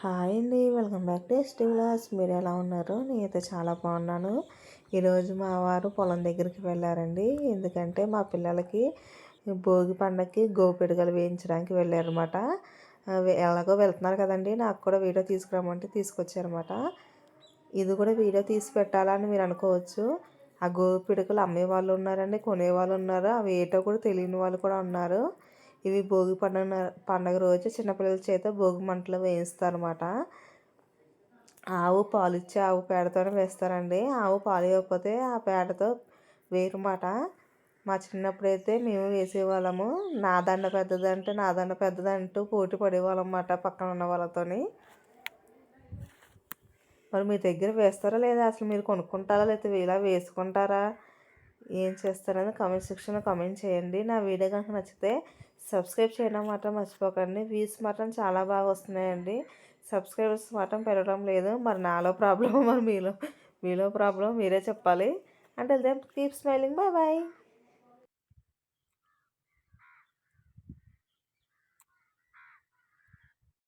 Hi అండి, welcome back to ST vlogs. మీరు ఎలా ఉన్నారు? నేనైతే చాలా బాగున్నాను. ఈరోజు మా వారు పొలం దగ్గరికి వెళ్ళారండి. ఎందుకంటే మా పిల్లలకి భోగి పండగకి గోపిడగలు వేయించడానికి వెళ్ళారన్నమాట. ఎలాగో వెళ్తున్నారు కదండి, నాకు కూడా వీడియో తీసుకురమ్మంటే తీసుకొచ్చారన్నమాట. ఇది కూడా వీడియో తీసి పెట్టాలని మీరు అనుకోవచ్చు. ఆ గోపిడకలు అమ్మే వాళ్ళు ఉన్నారండి, కొనేవాళ్ళు ఉన్నారు, అవి ఏటో కూడా తెలియని వాళ్ళు కూడా ఉన్నారు. ఇవి భోగి పండుగ రోజు చిన్నపిల్లల చేత భోగి మంటలు వేయిస్తారన్నమాట. ఆవు పాలు ఇచ్చి ఆవు పేడతోనే వేస్తారండి. ఆవు పాలు ఇవ్వకపోతే ఆ పేడతో వేయరన్నమాట. మా చిన్నప్పుడైతే మేము వేసేవాళ్ళము. నా దండ పెద్దదంటే నా దండ పెద్దదంటూ పోటీ పడేవాళ్ళం అన్నమాట పక్కన ఉన్న వాళ్ళతోని. మరి మీ దగ్గర వేస్తారా లేదా, అసలు మీరు కొనుక్కుంటారా లేకపోతే ఇలా వేసుకుంటారా, ఏం చేస్తారని కామెంట్ సెక్షన్లో కామెంట్ చేయండి. నా వీడియో కనుక నచ్చితే సబ్స్క్రైబ్ చేయడం మాత్రం మర్చిపోకండి. వ్యూస్ మాత్రం చాలా బాగా వస్తున్నాయండి, సబ్స్క్రైబర్స్ మాత్రం పెరగడం లేదు. మరి నాలో ప్రాబ్లం, మరి మీలో ప్రాబ్లం మీరే చెప్పాలి. అంటే then keep smiling. Bye bye.